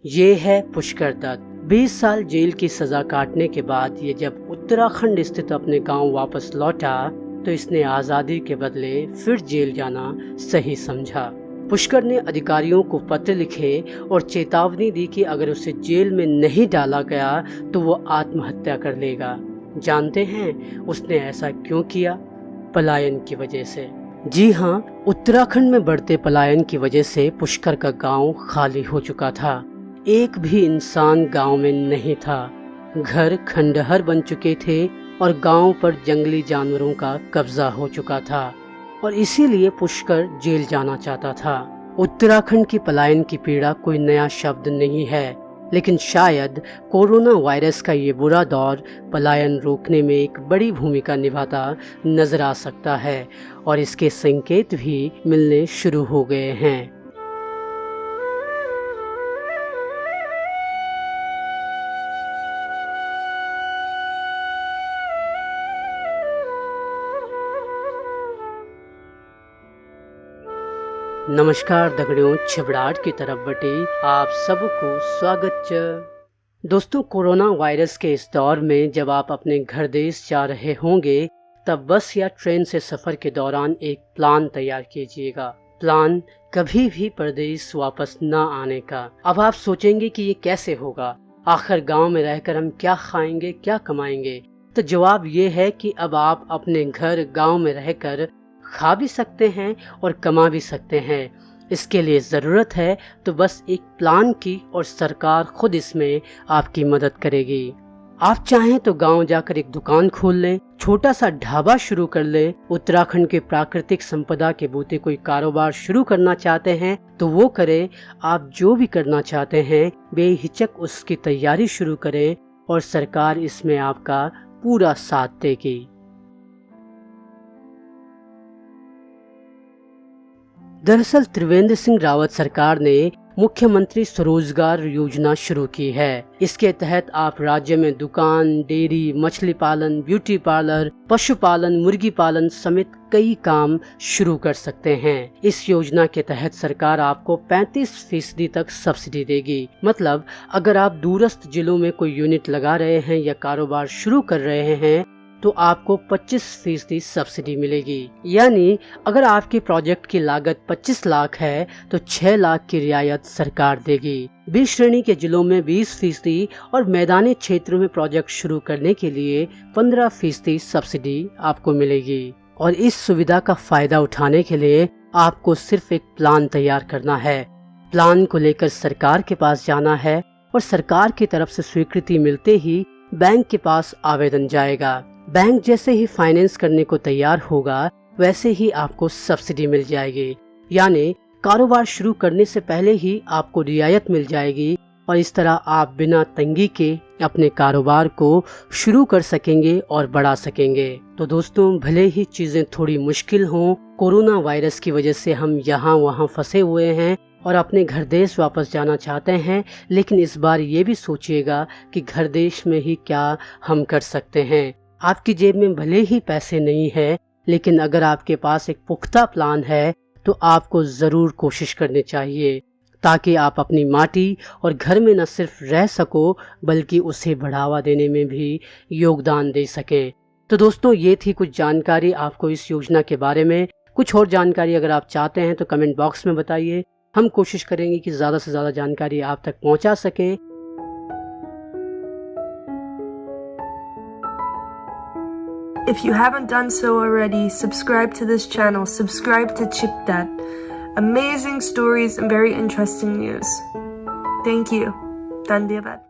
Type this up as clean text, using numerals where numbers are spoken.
ये है पुष्कर दत्त। 20 साल जेल की सजा काटने के बाद ये जब उत्तराखंड स्थित अपने गांव वापस लौटा तो इसने आजादी के बदले फिर जेल जाना सही समझा। पुष्कर ने अधिकारियों को पत्र लिखे और चेतावनी दी कि अगर उसे जेल में नहीं डाला गया तो वो आत्महत्या कर लेगा। जानते हैं उसने ऐसा क्यों किया? पलायन की वजह से। जी हाँ, उत्तराखंड में बढ़ते पलायन की वजह से पुष्कर का गांव खाली हो चुका था। एक भी इंसान गांव में नहीं था। घर खंडहर बन चुके थे और गांव पर जंगली जानवरों का कब्जा हो चुका था और इसीलिए पुष्कर जेल जाना चाहता था। उत्तराखंड की पलायन की पीड़ा कोई नया शब्द नहीं है, लेकिन शायद कोरोना वायरस का ये बुरा दौर पलायन रोकने में एक बड़ी भूमिका निभाता नजर आ सकता है और इसके संकेत भी मिलने शुरू हो गए हैं। नमस्कार दगड़ियों, छिबड़ाहट की तरफ बटे आप सबको स्वागत च। दोस्तों, कोरोना वायरस के इस दौर में जब आप अपने घर देश जा रहे होंगे तब बस या ट्रेन से सफर के दौरान एक प्लान तैयार कीजिएगा। प्लान कभी भी परदेश वापस न आने का। अब आप सोचेंगे कि ये कैसे होगा, आखिर गांव में रहकर हम क्या खाएंगे, क्या कमाएंगे? तो जवाब ये है कि अब आप अपने घर गांव में रहकर खा भी सकते हैं और कमा भी सकते हैं। इसके लिए ज़रूरत है तो बस एक प्लान की और सरकार खुद इसमें आपकी मदद करेगी। आप चाहें तो गांव जाकर एक दुकान खोल लें, छोटा सा ढाबा शुरू कर लें। उत्तराखंड के प्राकृतिक संपदा के बूते कोई कारोबार शुरू करना चाहते हैं तो वो करें। आप जो भी करना चाहते हैं बेहिचक उसकी तैयारी शुरू करें और सरकार इसमें आपका पूरा साथ देगी। दरअसल त्रिवेंद्र सिंह रावत सरकार ने मुख्यमंत्री स्वरोजगार योजना शुरू की है। इसके तहत आप राज्य में दुकान, डेयरी, मछली पालन, ब्यूटी पार्लर, पशुपालन, मुर्गी पालन समेत कई काम शुरू कर सकते हैं। इस योजना के तहत सरकार आपको 35% तक सब्सिडी देगी। मतलब अगर आप दूरस्थ जिलों में कोई यूनिट लगा रहे हैं या कारोबार शुरू कर रहे हैं तो आपको 25% सब्सिडी मिलेगी। यानी अगर आपके प्रोजेक्ट की लागत 25 लाख है तो 6 लाख की रियायत सरकार देगी। बी श्रेणी के जिलों में 20% और मैदानी क्षेत्रों में प्रोजेक्ट शुरू करने के लिए 15% सब्सिडी आपको मिलेगी। और इस सुविधा का फायदा उठाने के लिए आपको सिर्फ एक प्लान तैयार करना है। प्लान को लेकर सरकार के पास जाना है और सरकार की तरफ से स्वीकृति मिलते ही बैंक के पास आवेदन जाएगा। बैंक जैसे ही फाइनेंस करने को तैयार होगा वैसे ही आपको सब्सिडी मिल जाएगी। यानी कारोबार शुरू करने से पहले ही आपको रियायत मिल जाएगी और इस तरह आप बिना तंगी के अपने कारोबार को शुरू कर सकेंगे और बढ़ा सकेंगे। तो दोस्तों, भले ही चीजें थोड़ी मुश्किल हों, कोरोना वायरस की वजह से हम यहाँ वहाँ फंसे हुए हैं और अपने घर देश वापस जाना चाहते हैं, लेकिन इस बार ये भी सोचिएगा कि घर देश में ही क्या हम कर सकते हैं। आपकी जेब में भले ही पैसे नहीं है, लेकिन अगर आपके पास एक पुख्ता प्लान है तो आपको जरूर कोशिश करनी चाहिए ताकि आप अपनी माटी और घर में न सिर्फ रह सको बल्कि उसे बढ़ावा देने में भी योगदान दे सकें। तो दोस्तों, ये थी कुछ जानकारी आपको इस योजना के बारे में। कुछ और जानकारी अगर आप चाहते हैं तो कमेंट बॉक्स में बताइए। हम कोशिश करेंगे कि ज़्यादा से ज़्यादा जानकारी आप तक पहुंचा सकें। If you haven't done so already, subscribe to this channel, subscribe to ChipDad. Amazing stories and very interesting news. Thank you. Dhandyabad.